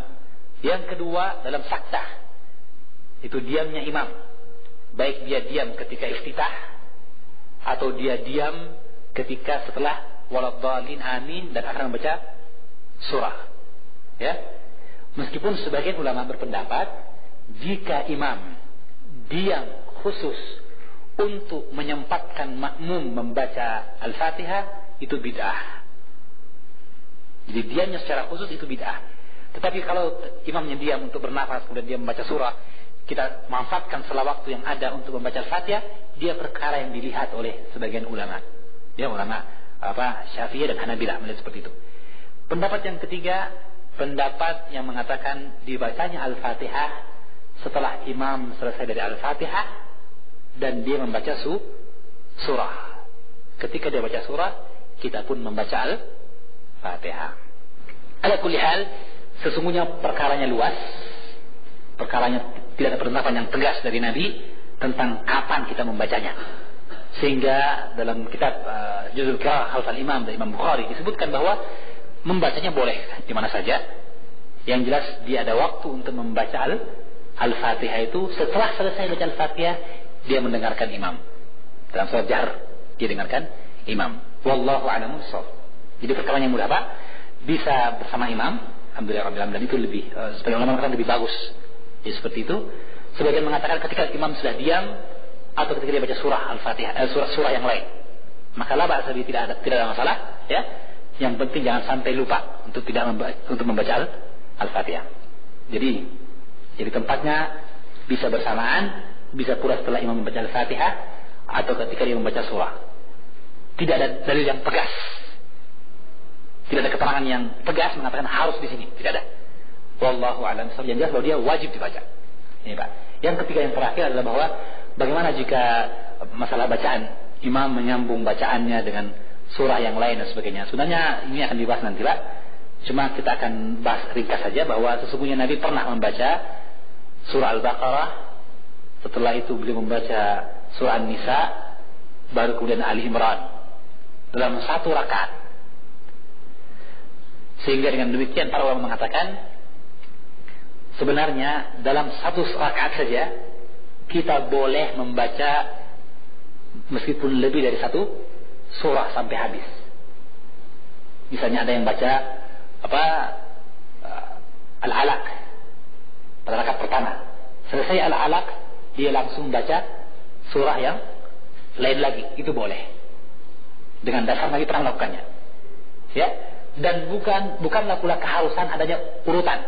Yang kedua dalam saktah, itu diamnya imam, baik dia diam ketika iftitah atau dia diam ketika setelah waladhdallin amin dan akan membaca surah, ya. Meskipun sebagian ulama berpendapat jika imam diam khusus untuk menyempatkan makmum membaca Al-Fatihah, itu bid'ah. Jadi diamnya secara khusus itu bid'ah. Tetapi kalau imamnya diam untuk bernafas kemudian dia membaca surah, kita manfaatkan setelah waktu yang ada untuk membaca Al-Fatihah, dia perkara yang dilihat oleh sebagian ulama. Ya, ulama Syafi'i dan Hanabilah melihat seperti itu. Pendapat yang ketiga, pendapat yang mengatakan dibacanya Al-Fatihah setelah imam selesai dari Al-Fatihah dan dia membaca surah. Ketika dia baca surah, kita pun membaca Al-Fatihah. Ala kulli hal, sesungguhnya perkaranya luas. Perkaranya tidak ada penetapan yang tegas dari Nabi tentang kapan kita membacanya. Sehingga dalam kitab Juzul Qiraah Khalfal Imam dari Imam Bukhari disebutkan bahwa membacanya boleh di mana saja, Yang jelas dia ada waktu untuk membaca Al-Fatihah itu. Setelah selesai baca Al-Fatihah, dia mendengarkan imam. Dalam sholat jahr, dia dengarkan imam. Wallahu a'lam bishawab. Jadi perkara yang mudah Pak, bisa bersama imam. Alhamdulillah rabbil alamin, dan itu lebih sebagian ulama mengatakan lebih bagus. Jadi seperti itu. Sebagian mengatakan ketika imam sudah diam atau ketika dia baca surah Al-Fatihah, surah yang lain, maka la ba'sa bihi, tidak ada masalah, ya. Yang penting jangan sampai lupa untuk membaca Al-Fatihah. Jadi tempatnya bisa bersamaan, bisa pula setelah imam membaca Al-Fatihah atau ketika dia membaca surah. Tidak ada dalil yang tegas. Tidak ada keterangan yang tegas mengatakan harus di sini, tidak ada. Wallahu a'lam bishawab. Yang jelas bahwa dia wajib dibaca. Ini Pak. Yang ketiga, yang terakhir adalah bahwa bagaimana jika masalah bacaan, imam menyambung bacaannya dengan surah yang lain dan sebagainya. Sebenarnya ini akan dibahas nanti Pak. Cuma kita akan bahas ringkas saja bahwa sesungguhnya Nabi pernah membaca surah Al-Baqarah, setelah itu beliau membaca surah An-Nisa, baru kemudian Ali Imran dalam satu rakaat. Sehingga dengan demikian para ulama mengatakan sebenarnya dalam satu rakaat saja kita boleh membaca meskipun lebih dari satu surah sampai habis. Misalnya ada yang baca Al-Alaq pada rakaat pertama, selesai Al-Alaq dia langsung baca surah yang lain lagi, itu boleh. Dengan dasar Nabi pernah melakukannya. Ya, dan bukanlah pula keharusan adanya urutan.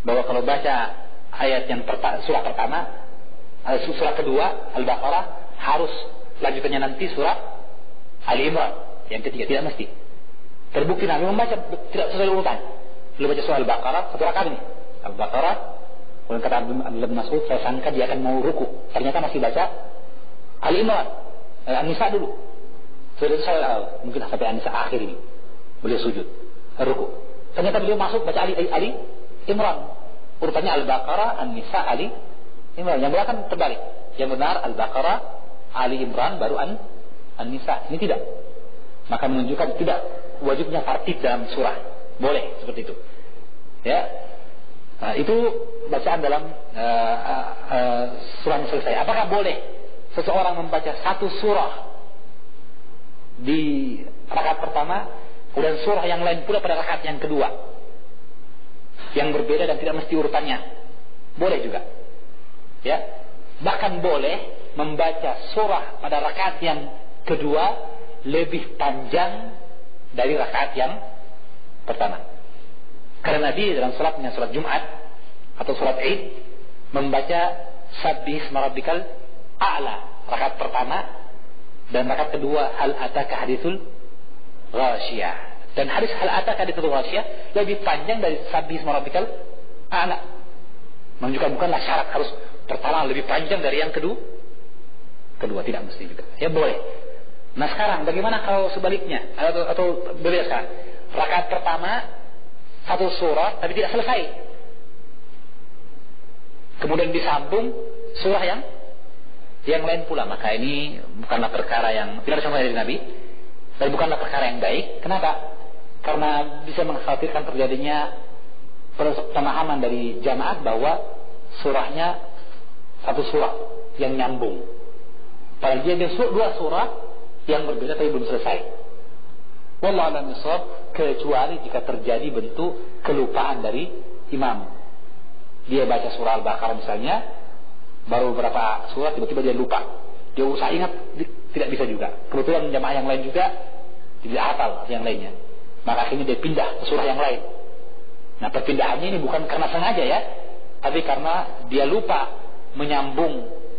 Bahwa kalau baca ayat yang surah pertama, surah kedua Al-Baqarah, harus lanjutannya nanti surah Ali Imran yang ketiga, tidak mesti. Terbukti Nabi membaca tidak sesuai urutan. Beliau baca surah Al-Baqarah satu rakaat ini. Al-Baqarah, kemudian kata Abdullah bin Mas'ud, saya sangka dia akan mau ruku, ternyata masih baca Ali Imran, An-Nisa dulu. Sudah saya mungkin sampai An-Nisa akhir ini beliau sujud, ruku. Ternyata beliau masuk baca Ali Imran. Urutannya Al-Baqarah, An-Nisa, Ali Imran. Yang belakang terbalik. Yang benar Al-Baqarah, Ali Imran, baru An-Nisa. Ini tidak. Maka menunjukkan tidak wajibnya tartib dalam surah. Boleh seperti itu. Ya. Nah, itu bacaan dalam surah yang selesai. Apakah boleh seseorang membaca satu surah di rakaat pertama, kemudian surah yang lain pula pada rakaat yang kedua, yang berbeda dan tidak mesti urutannya? Boleh juga. Ya. Bahkan boleh membaca surah pada rakaat yang kedua lebih panjang dari rakaat yang pertama. Karena Nabi dalam salatnya, salat Jumat atau salat Id, membaca Sabbih isma rabbikal a'la rakaat pertama, dan rakaat kedua Hal ataka haditsul ghasyiyah. Dan hadis Hal ataka haditsul ghasyiyah lebih panjang dari Sabbih isma rabbikal a'la. Menunjukkan bukanlah syarat harus pertama lebih panjang dari yang kedua, tidak mesti juga. Ya boleh. Nah sekarang bagaimana kalau sebaliknya atau berbeda sekarang? Rakaat pertama satu surah tapi tidak selesai, kemudian disambung surah yang lain pula, maka ini bukanlah perkara yang tidak sama dari Nabi dan bukanlah perkara yang baik. Kenapa? Karena bisa mengkhawatirkan terjadinya pemahaman dari jamaah bahwa surahnya satu surah yang nyambung, padahal dia ada dua surah yang berbeda tapi belum selesai. Wallahu a'lam bishawab, kecuali jika terjadi bentuk kelupaan dari imam. Dia baca surah Al-Baqarah misalnya, baru beberapa surat tiba-tiba dia lupa. Dia usah ingat, tidak bisa juga. Kebetulan jamaah yang lain juga tidak hafal yang lainnya, maka akhirnya dia pindah ke surah yang lain. Nah perpindahannya ini bukan karena sengaja ya, tapi karena dia lupa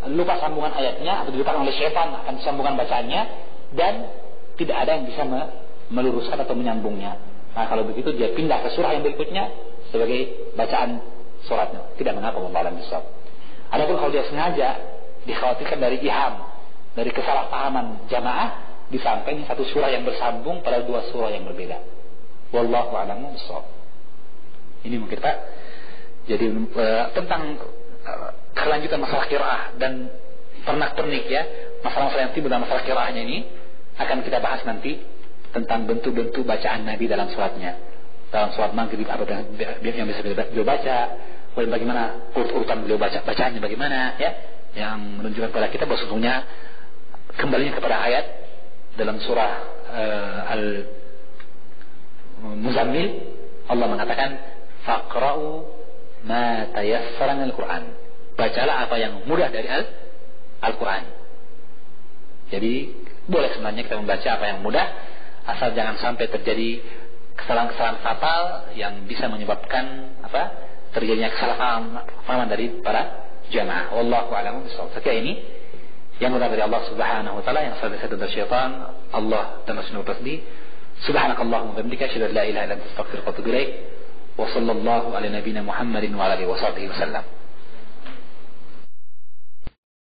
lupa sambungan ayatnya, atau dilupakan oleh syaitan akan sambungan bacaannya, dan tidak ada yang bisa meluruskan atau menyambungnya. Nah kalau begitu dia pindah ke surah yang berikutnya sebagai bacaan suratnya, tidak mengapa, wallahu a'lam bishawab. Adapun kalau dia sengaja, dikhawatirkan dari iham, dari kesalahpahaman jamaah, disampaikan satu surah yang bersambung pada dua surah yang berbeda. Wallahu a'lam bishawab. Ini mungkin Pak. Jadi tentang kelanjutan masalah qiraah dan pernak-pernik ya, masalah-masalah yang timbul dalam masalah qiraahnya ini akan kita bahas nanti, tentang bentuk-bentuk bacaan Nabi dalam salatnya. dalam sholat maghrib apa yang bisa beliau baca, kemudian bagaimana urutan beliau bacaannya bagaimana, ya, yang menunjukkan kepada kita bahwa sesungguhnya kembalinya kepada ayat dalam surah Al-Muzammil, Allah mengatakan faqra'u ma tayassara minal Qur'an, bacalah apa yang mudah dari Al-Quran. Jadi boleh sebenarnya kita membaca apa yang mudah, asal jangan sampai terjadi kesalahan-kesalahan fatal yang bisa menyebabkan terjadinya kesalahpahaman dari para jamaah. Wallahu a'lam bishawab. Sekian ini yang benar dari Allah Subhanahu wa taala, yang salah dari syaitan, Allah dan Rasulullah tasbih. Subhanakallahumma wa bihamdika asyhadu an la ilaha illa anta astaghfiruka wa atubu ilaik. Wa sallallahu ala nabiyyina Muhammadin wa ala alihi wasallam.